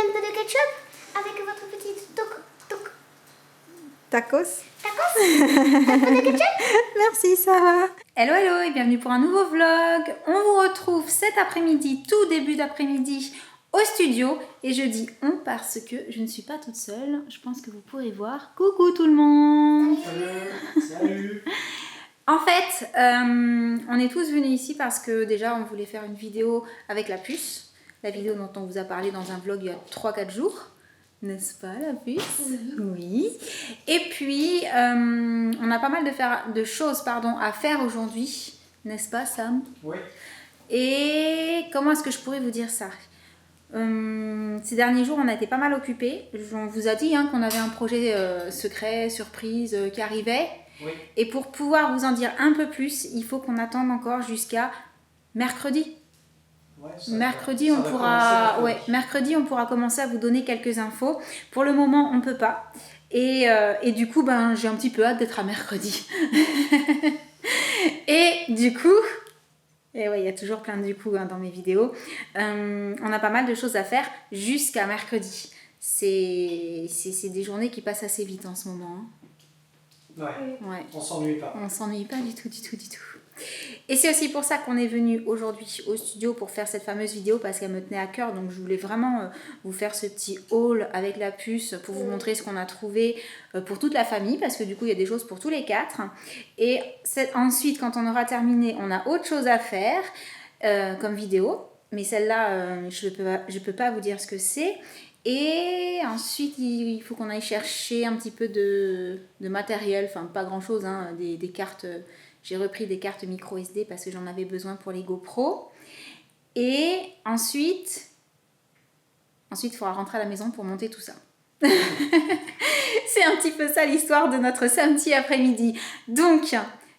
un peu de ketchup avec votre petite Tacos. un peu de ketchup. Merci, ça va. Hello, hello et bienvenue pour un nouveau vlog. On vous retrouve cet après-midi, tout début d'après-midi, au studio. Et je dis on parce que je ne suis pas toute seule. Je pense que vous pourrez voir. Coucou tout le monde. Salut. En fait, on est tous venus ici parce que déjà on voulait faire une vidéo avec la puce. La vidéo dont on vous a parlé dans un vlog il y a 3-4 jours. N'est-ce pas la puce? Oui. Et puis, on a pas mal de choses à faire aujourd'hui. N'est-ce pas Sam? Oui. Et comment est-ce que je pourrais vous dire ça? Ces derniers jours, on a été pas mal occupés. On vous a dit qu'on avait un projet secret, surprise qui arrivait. Oui. Et pour pouvoir vous en dire un peu plus, il faut qu'on attende encore jusqu'à mercredi. Ouais, Mercredi, on pourra commencer à vous donner quelques infos. Pour le moment, on peut pas. Et du coup, j'ai un petit peu hâte d'être à mercredi. Et du coup, et ouais, il y a toujours plein de du coup dans mes vidéos. On a pas mal de choses à faire jusqu'à mercredi. C'est des journées qui passent assez vite en ce moment. Ouais. On s'ennuie pas. On s'ennuie pas du tout. Et c'est aussi pour ça qu'on est venu aujourd'hui au studio pour faire cette fameuse vidéo parce qu'elle me tenait à cœur. Donc je voulais vraiment vous faire ce petit haul avec la puce pour vous montrer ce qu'on a trouvé pour toute la famille parce que du coup il y a des choses pour tous les 4. Et ensuite quand on aura terminé, on a autre chose à faire comme vidéo. Mais celle-là, je peux pas vous dire ce que c'est. Et ensuite, il faut qu'on aille chercher un petit peu de matériel, enfin pas grand-chose, des cartes. J'ai repris des cartes micro SD parce que j'en avais besoin pour les GoPro. Et ensuite, il faudra rentrer à la maison pour monter tout ça. C'est un petit peu ça l'histoire de notre samedi après-midi. Donc,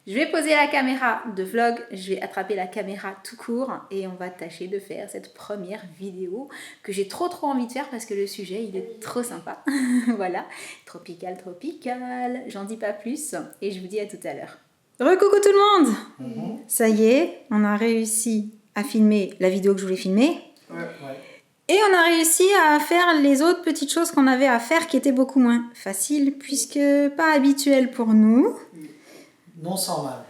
je vais poser la caméra de vlog, je vais attraper la caméra tout court et on va tâcher de faire cette première vidéo que j'ai trop envie de faire parce que le sujet il est trop sympa. Voilà, tropical, j'en dis pas plus et je vous dis à tout à l'heure. Recoucou tout le monde. Ça y est, on a réussi à filmer la vidéo que je voulais filmer. Ouais. Et on a réussi à faire les autres petites choses qu'on avait à faire qui étaient beaucoup moins faciles puisque pas habituelles pour nous. Non sans mal.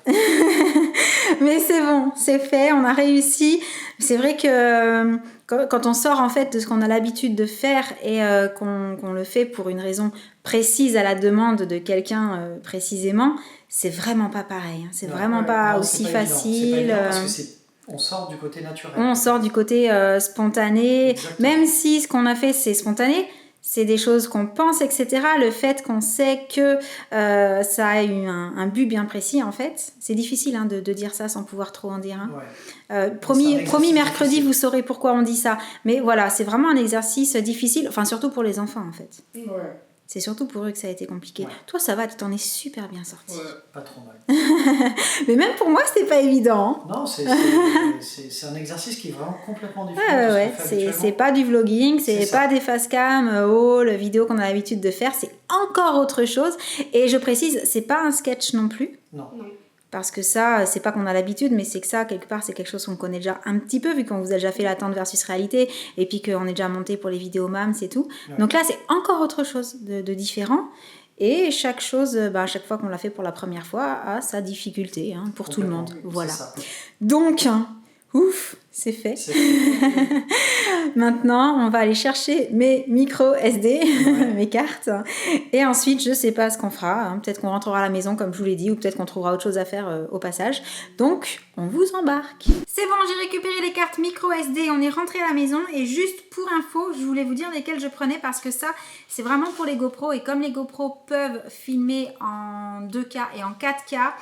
Mais c'est bon, c'est fait, on a réussi. C'est vrai que quand on sort en fait de ce qu'on a l'habitude de faire et qu'on le fait pour une raison précise à la demande de quelqu'un précisément, c'est vraiment pas pareil. C'est vraiment pas aussi facile. C'est pas évident parce que on sort du côté naturel. On sort du côté spontané. Exactement. Même si ce qu'on a fait c'est spontané. C'est des choses qu'on pense, etc. Le fait qu'on sait que ça a eu un but bien précis, en fait, c'est difficile de dire ça sans pouvoir trop en dire. Ouais. Promis mercredi, difficile. Vous saurez pourquoi on dit ça. Mais voilà, c'est vraiment un exercice difficile, enfin surtout pour les enfants, en fait. Ouais. C'est surtout pour eux que ça a été compliqué. Ouais. Toi, ça va, tu t'en es super bien sorti. Ouais, pas trop mal. Mais même pour moi, c'était pas évident. Non, c'est un exercice qui est vraiment complètement différent. Ouais, c'est pas du vlogging, c'est pas des face-cam, haul, vidéo qu'on a l'habitude de faire, c'est encore autre chose. Et je précise, c'est pas un sketch non plus. Non. Parce que ça, c'est pas qu'on a l'habitude, mais c'est que ça, quelque part, c'est quelque chose qu'on connaît déjà un petit peu, vu qu'on vous a déjà fait l'attente versus réalité, et puis qu'on est déjà monté pour les vidéos MAM, c'est tout. Ouais. Donc là, c'est encore autre chose de différent. Et chaque chose, à chaque fois qu'on l'a fait pour la première fois, a sa difficulté pour tout le monde. Voilà. Donc, ouf, c'est fait. Maintenant, on va aller chercher mes micros SD, mes cartes. Et ensuite, je sais pas ce qu'on fera. Peut-être qu'on rentrera à la maison, comme je vous l'ai dit, ou peut-être qu'on trouvera autre chose à faire au passage. Donc, on vous embarque. C'est bon, j'ai récupéré les cartes micro SD. On est rentré à la maison. Et juste pour info, je voulais vous dire lesquelles je prenais parce que ça, c'est vraiment pour les GoPro. Et comme les GoPro peuvent filmer en 2K et en 4K,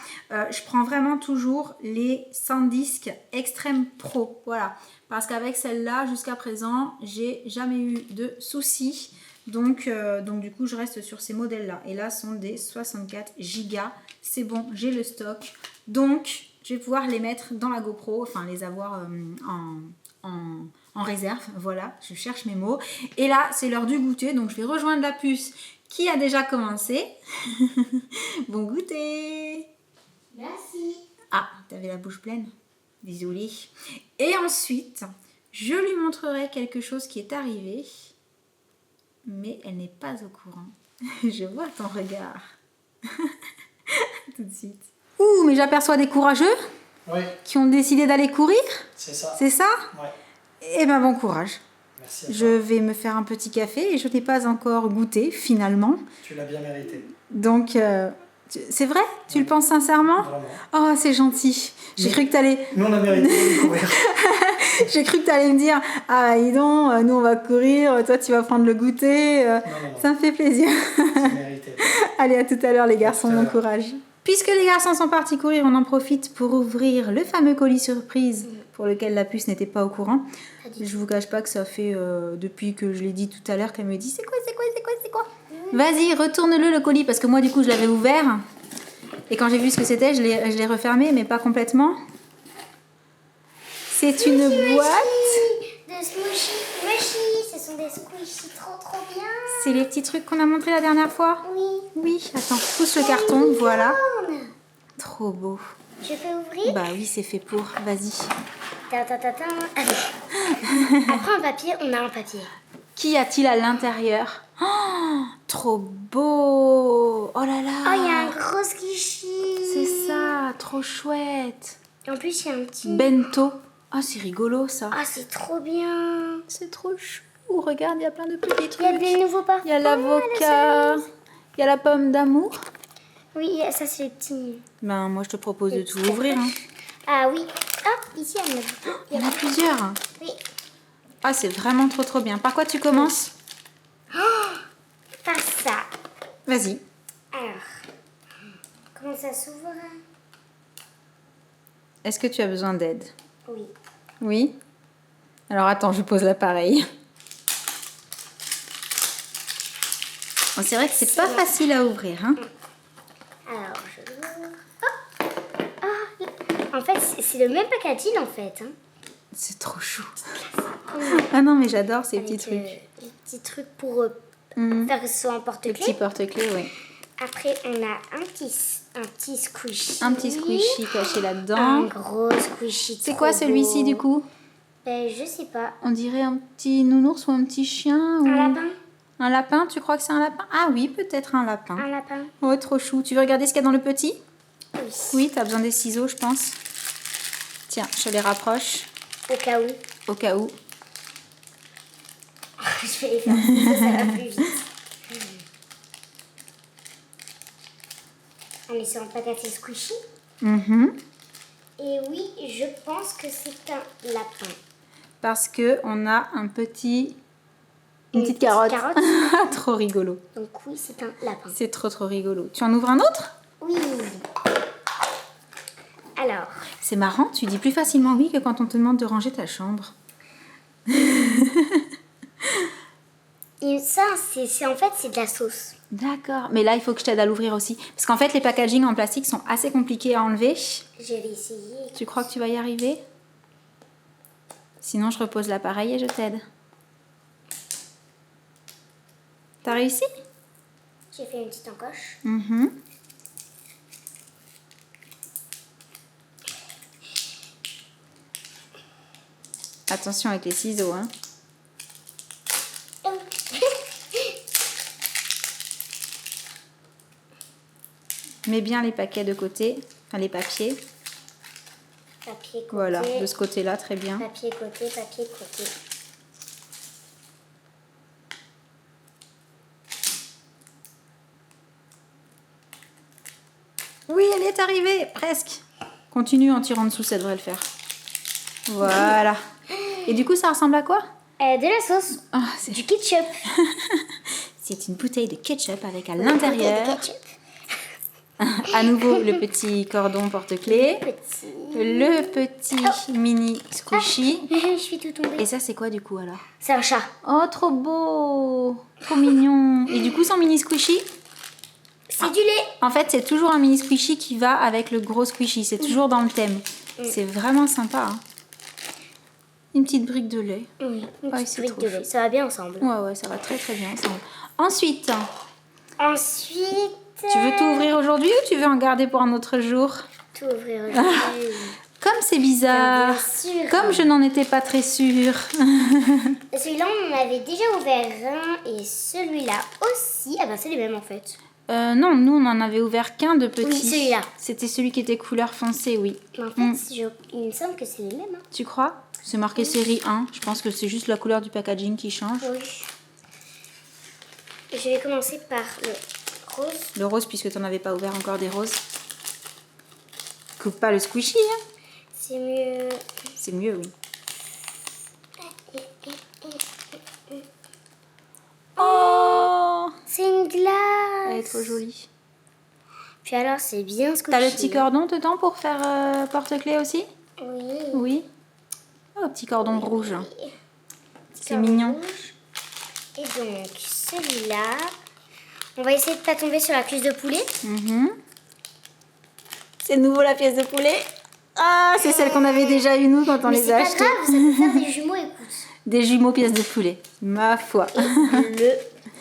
je prends vraiment toujours les SanDisk Extreme Pro. Voilà. Parce qu'avec celle-là, jusqu'à présent, j'ai jamais eu de soucis. Donc du coup, je reste sur ces modèles-là. Et là, ce sont des 64 Go. C'est bon, j'ai le stock. Donc, je vais pouvoir les mettre dans la GoPro, enfin les avoir en réserve. Voilà, je cherche mes mots. Et là, c'est l'heure du goûter. Donc, je vais rejoindre la puce qui a déjà commencé. Bon goûter. Merci. Ah, t'avais la bouche pleine. Désolée. Et ensuite, je lui montrerai quelque chose qui est arrivé. mais elle n'est pas au courant. Je vois ton regard. Tout de suite. Ouh, mais j'aperçois des courageux Oui, qui ont décidé d'aller courir. c'est ça. C'est ça? Ouais. Eh ben bon courage. Merci à toi. Je vais me faire un petit café et je n'ai pas encore goûté finalement. Tu l'as bien mérité. Donc, c'est vrai? Tu le penses sincèrement? Vraiment. Oh, c'est gentil. J'ai Oui. cru que t'allais... Nous, on a mérité de découvrir. J'ai cru que tu allais me dire ah, dis donc, nous on va courir, toi tu vas prendre le goûter. Non. Ça me fait plaisir. C'est mérité. Allez, à tout à l'heure, les garçons, À tout à bon l'heure. courage. Puisque les garçons sont partis courir, on en profite pour ouvrir le fameux colis surprise pour lequel la puce n'était pas au courant. Je vous cache pas que ça fait depuis que je l'ai dit tout à l'heure qu'elle me dit c'est quoi. Vas-y, retourne-le le colis parce que moi du coup je l'avais ouvert et quand j'ai vu ce que c'était, je l'ai refermé mais pas complètement. C'est une boîte. De smushy, mushy. Ce sont des squishies trop bien. C'est les petits trucs qu'on a montrés la dernière fois. Oui. Oui, attends, pousse le carton, voilà. Trop beau. Je peux ouvrir? Bah oui, c'est fait pour. Vas-y. Après un papier, on a un papier. Qui a-t-il à l'intérieur? Oh, trop beau. Oh là là. Oh, il y a un gros squishy. C'est ça, trop chouette. En plus, il y a un petit... Bento. Ah, c'est rigolo ça. Ah, c'est trop bien. C'est trop chou. Regarde, il y a plein de petits Il y a trucs. des nouveaux parfums. Il y a l'avocat. Il y a la pomme d'amour. Oui, ça, c'est les petits... Ben, moi, je te propose de les tout petits ouvrir. Hein. Ah oui. Ah, ici, il y en a... Il y en a plusieurs. Oui. Ah, c'est vraiment trop bien. Par quoi tu commences? Pas ça. Vas-y. Alors, comment ça s'ouvre? Est-ce que tu as besoin d'aide? Oui. Oui. Alors attends, je pose l'appareil. Bon, c'est vrai que c'est pas facile à ouvrir. Hein. Alors, je l'ouvre. Oh. Ah. En fait, c'est le même packaging, en fait. Hein. C'est trop chou. Ah non, mais j'adore ces petits Avec, trucs. les petits trucs pour faire que ce soit un Le porte-clés. petit porte-clés, oui. Après, on a un petit squishy. Un petit squishy caché Un là-dedans. gros squishy. C'est trop quoi celui-ci beau. du coup? Ben, je sais pas. On dirait un petit nounours ou un petit chien ou... Un lapin? Un lapin, tu crois que c'est un lapin? Ah oui, peut-être un lapin. Un lapin? Oh, trop chou. Tu veux regarder ce qu'il y a dans le petit? Oui. Oui, t'as besoin des ciseaux, je pense. Tiens, je les rapproche Au cas où. au cas où. Je vais les faire. Ça va plus vite. On est sur un paquet squishy. Mhm. Et oui, je pense que c'est un lapin. Parce que on a un petit... Une petite petite carotte. carotte. Trop rigolo. Donc oui, c'est un lapin. C'est trop rigolo. Tu en ouvres un autre? Oui. Alors, C'est marrant, tu dis plus facilement oui que quand on te demande de ranger ta chambre. et ça, c'est en fait, c'est de la sauce. D'accord. Mais là, il faut que je t'aide à l'ouvrir aussi. Parce qu'en fait, les packagings en plastique sont assez compliqués à enlever. Je vais essayer. Tu crois que tu vas y arriver? Sinon, je repose l'appareil et je t'aide. T'as réussi? J'ai fait une petite encoche. Mhm. Attention avec les ciseaux, hein. Mets bien les paquets de côté, enfin les papiers. Papier côté. Voilà, de ce côté-là, très bien. Papier côté, papier côté. Oui, elle est arrivée, presque. Continue en tirant dessous, ça devrait le faire. Voilà. Et du coup, ça ressemble à quoi? De la sauce. Ah, c'est... Du ketchup. C'est une bouteille de ketchup avec à Du l'intérieur, ketchup. à nouveau, le petit cordon porte-clés, Petit. le petit mini squishy. Je suis tout tombée. Et ça, c'est quoi du coup alors? C'est un chat. Oh, trop beau! Trop mignon! Et du coup, son mini squishy? C'est du lait. En fait, c'est toujours un mini squishy qui va avec le gros squishy. C'est toujours dans le thème. C'est vraiment sympa. Hein. Une petite brique de lait. Oui, une Ouais, petite c'est brique trop de lait. chou. Ça va bien ensemble. Ouais, ça va très bien ensemble. Ensuite, Ensuite... tu veux tout ouvrir aujourd'hui ou tu veux en garder pour un autre jour? Tout ouvrir aujourd'hui. comme c'est bizarre. Bien sûr. Comme je n'en étais pas très sûre. Celui-là, on en avait déjà ouvert un et celui-là aussi. Ah ben, c'est les mêmes en fait. Non, nous on en avait ouvert qu'un de petit. Oui, celui-là. C'était celui qui était couleur foncée, oui. Mais en fait, il me semble que c'est les mêmes. Hein. Tu crois? C'est marqué série 1. Je pense que c'est juste la couleur du packaging qui change. Oui. Je vais commencer par le rose. Le rose, puisque tu n'en avais pas ouvert encore des roses. Coupe pas le squishy, hein? C'est mieux. C'est mieux, oui. Oh! C'est une glace. Elle est trop jolie. Puis alors, c'est bien ce que T'as le petit cordon dedans pour faire porte-clés aussi? Oui. Oui. Oh, petit cordon rouge. C'est Cordon mignon. rouge. Et donc, celui-là, on va essayer de pas tomber sur la cuisse de poulet. C'est nouveau la pièce de poulet. Ah, c'est celle qu'on avait déjà eu nous quand on Mais les c'est a pas achetés. grave, ça peut faire des jumeaux, écoute. Des jumeaux pièces de poulet. Ma foi.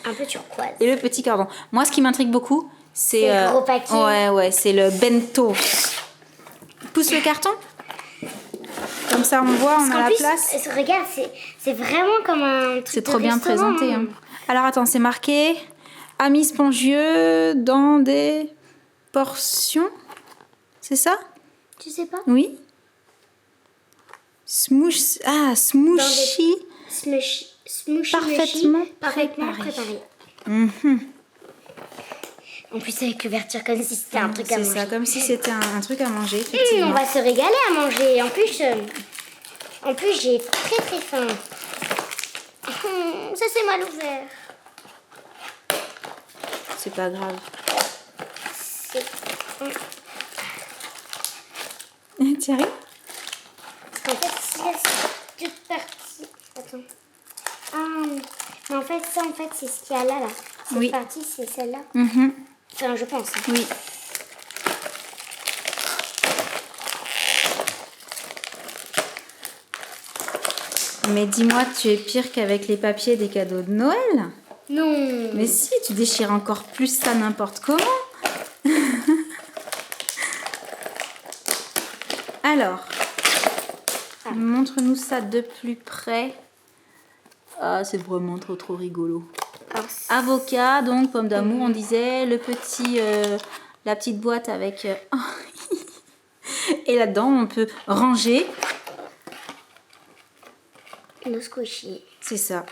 Un peu turquoise. Et le petit cordon. Moi, ce qui m'intrigue beaucoup, c'est... C'est le gros paquet. Ouais, c'est le bento. Pousse le carton. Comme ça, on voit, on a la place. Regarde, c'est vraiment comme un truc C'est de trop bien restaurant. présenté. Hein. Alors, attends, c'est marqué amis spongieux dans des portions. C'est ça? Tu sais pas? Oui. Smushy. Smushy, Parfaitement parfaitement préparé. préparé. En plus, avec l'ouverture comme si c'était un truc à C'est manger. ça, comme si c'était un truc à manger, effectivement. On va se régaler à manger. En plus, j'ai très très faim. Ça c'est mal ouvert. C'est pas grave. C'est... Thierry? En fait, si là, c'est toute partie... Attends. Mais en fait, ça, c'est ce qu'il y a là. Cette Oui. partie, c'est celle-là. Enfin, je pense. Hein. Oui. Mais dis-moi, tu es pire qu'avec les papiers des cadeaux de Noël? Non. Mais si, tu déchires encore plus ça n'importe comment. Alors, montre-nous ça de plus près. Ah, c'est vraiment trop rigolo. Alors, Avocat, donc pomme d'amour, on disait. Le petit, la petite boîte avec... Et là-dedans, on peut ranger. nos squishies. C'est ça.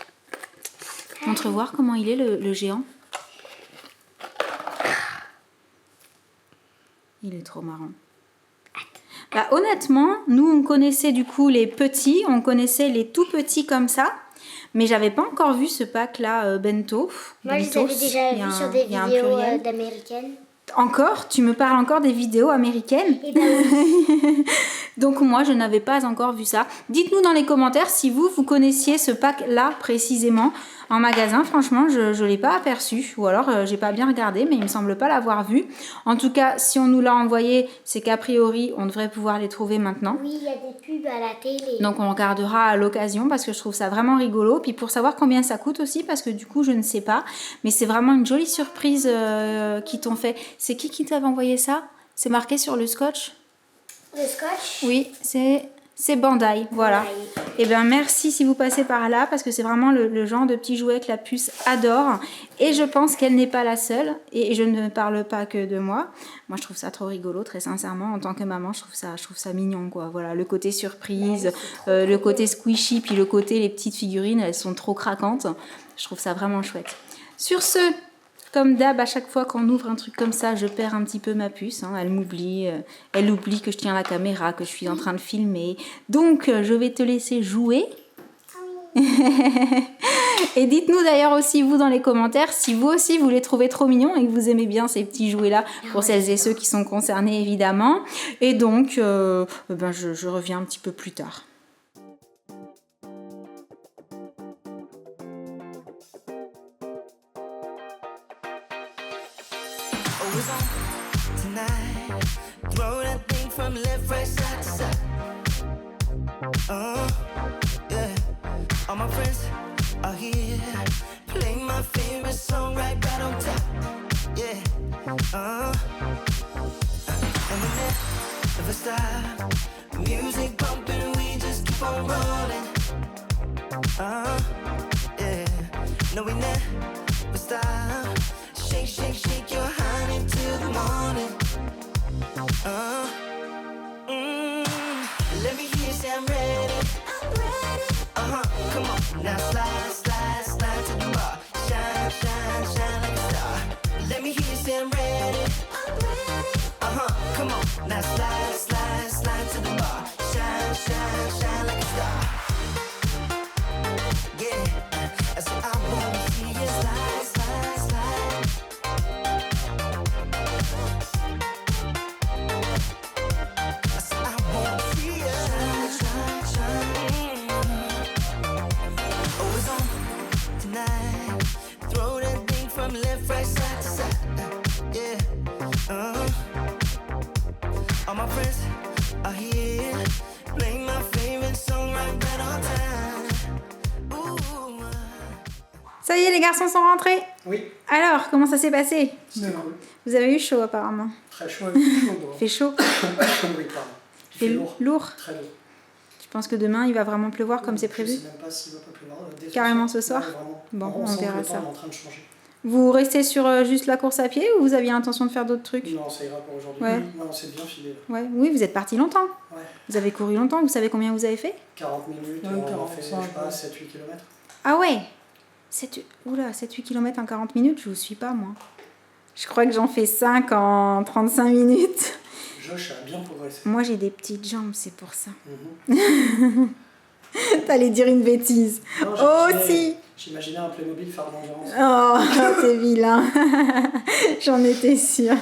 Montre voir comment il est, le géant. Il est trop marrant. Bah, honnêtement, nous, on connaissait du coup les petits. On connaissait les tout petits comme ça. Mais j'avais pas encore vu ce pack-là, bento. Moi, je les Bentos. avais déjà Il y a vus un- sur des il y a un vidéos pluriel. d'américaines. Encore? Tu me parles encore des vidéos américaines? Et ben oui. Donc moi, je n'avais pas encore vu ça. Dites-nous dans les commentaires si vous connaissiez ce pack-là précisément en magasin. Franchement, je ne l'ai pas aperçu. Ou alors, j'ai pas bien regardé, mais il me semble pas l'avoir vu. En tout cas, si on nous l'a envoyé, c'est qu'a priori, on devrait pouvoir les trouver maintenant. Oui, il y a des pubs à la télé. Donc on regardera à l'occasion parce que je trouve ça vraiment rigolo. Puis pour savoir combien ça coûte aussi, parce que du coup, je ne sais pas. Mais c'est vraiment une jolie surprise qu'ils t'ont fait. C'est qui t'avait envoyé ça? C'est marqué sur le scotch? Le scotch. Oui, c'est Bandai, voilà. Bandai. Et bien merci si vous passez par là parce que c'est vraiment le genre de petit jouet que la puce adore. Et je pense qu'elle n'est pas la seule. Et je ne parle pas que de moi. Moi je trouve ça trop rigolo, très sincèrement. En tant que maman, je trouve ça mignon, quoi. Voilà, le côté surprise, le côté squishy, puis le côté les petites figurines, elles sont trop craquantes. Je trouve ça vraiment chouette. Sur ce, comme d'hab, à chaque fois qu'on ouvre un truc comme ça, je perds un petit peu ma puce. Hein. Elle m'oublie. Elle oublie que je tiens la caméra, que je suis en train de filmer. Donc, je vais te laisser jouer. Et dites-nous d'ailleurs aussi, vous, dans les commentaires, si vous aussi, vous les trouvez trop mignons et que vous aimez bien ces petits jouets-là, pour celles et ceux qui sont concernés, évidemment. Et donc, je reviens un petit peu plus tard. Always on tonight. Throw that thing from left, right, side to side. Yeah. All my friends are here. Play my favorite song right on top. Yeah. And we never stop. Me Yeah. No, we never stop. Shake, shake, shake your honey till the morning. Let me hear you say I'm ready. Come on, now slide, slide, slide to the bar. Shine, shine, shine like a star. Let me hear you say I'm ready. Come on, now slide, slide, slide to the bar. Shine, shine, shine like a star. Yeah, I said I wanna see you slide, slide, slide. I said I wanna see you shine, shine, shine. Oh, it's on tonight. Throw that thing from left, right, side to side. Yeah. All my friends are here. Play my favorite song right on time. Ooh. Ça y est, les garçons sont rentrés. Oui, Alors, comment ça s'est passé? c'était cool. Vous avez eu chaud apparemment. Très chaud, chaud dehors. Il fait chaud. Oui, pardon. Il fait lourd. Très lourd. Tu penses que demain il va vraiment pleuvoir comme c'est prévu? Je sais même pas s'il va pas pleuvoir. Dès Carrément ce soir? Ouais, vraiment. Bon, On on sent que verra le temps ça. est en train de changer. Vous restez sur juste la course à pied ou vous aviez intention de faire d'autres trucs? Non, ça ira pour aujourd'hui. Ouais. Non, c'est bien filé là. Ouais. Oui, vous êtes parti longtemps. Ouais. Vous avez couru longtemps, vous savez combien vous avez fait? 40 minutes, Ouais, on en fait, je 45, sais pas, 7-8 km. Ah ouais, 7-8 km en 40 minutes, je vous suis pas moi. Je crois que j'en fais 5 en 35 minutes. Josh a bien progressé. Moi j'ai des petites jambes, c'est pour ça. Mhm. T'allais dire une bêtise. Non, Oh j'imaginais- si. J'imaginais un Playmobil faire de l'endurance. Oh, t'es vilain. J'en étais sûre.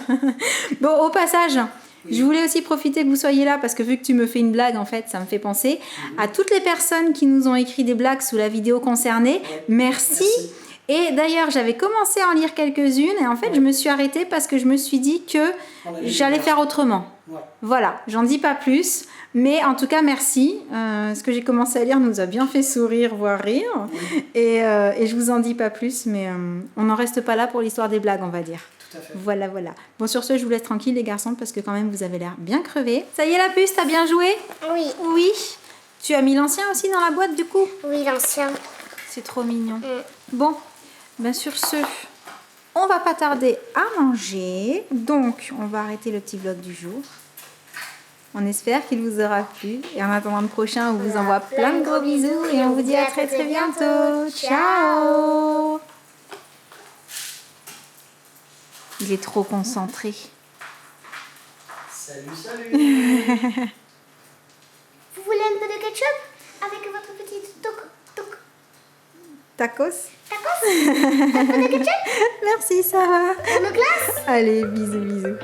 Bon, au passage, Oui. je voulais aussi profiter que vous soyez là parce que vu que tu me fais une blague, en fait, ça me fait penser à toutes les personnes qui nous ont écrit des blagues sous la vidéo concernée. Ouais. Merci. Et d'ailleurs, j'avais commencé à en lire quelques-unes et en fait, Ouais. je me suis arrêtée parce que je me suis dit que On a vu j'allais le faire autrement. Ouais. Voilà, j'en dis pas plus. Mais en tout cas, merci. Ce que j'ai commencé à lire nous a bien fait sourire, voire rire. Oui, Et je vous en dis pas plus, mais on n'en reste pas là pour l'histoire des blagues, on va dire. tout à fait. Voilà, voilà. Bon, sur ce, je vous laisse tranquille, les garçons, parce que quand même, vous avez l'air bien crevés. Ça y est, la puce, t'as bien joué? Oui, Oui. Tu as mis l'ancien aussi dans la boîte, du coup? oui, l'ancien. C'est trop mignon. Mm. Bon, ben sur ce, on va pas tarder à manger. Donc, on va arrêter le petit vlog du jour. On espère qu'il vous aura plu. Et en attendant le prochain, on vous envoie plein de gros bisous. Et on vous dit à très très bientôt. Ciao! Il est trop concentré. Salut, salut. Vous voulez un peu de ketchup avec votre petite Tacos? tacos? Un peu de ketchup? Merci, ça va. On me glace? Allez, bisous, bisous.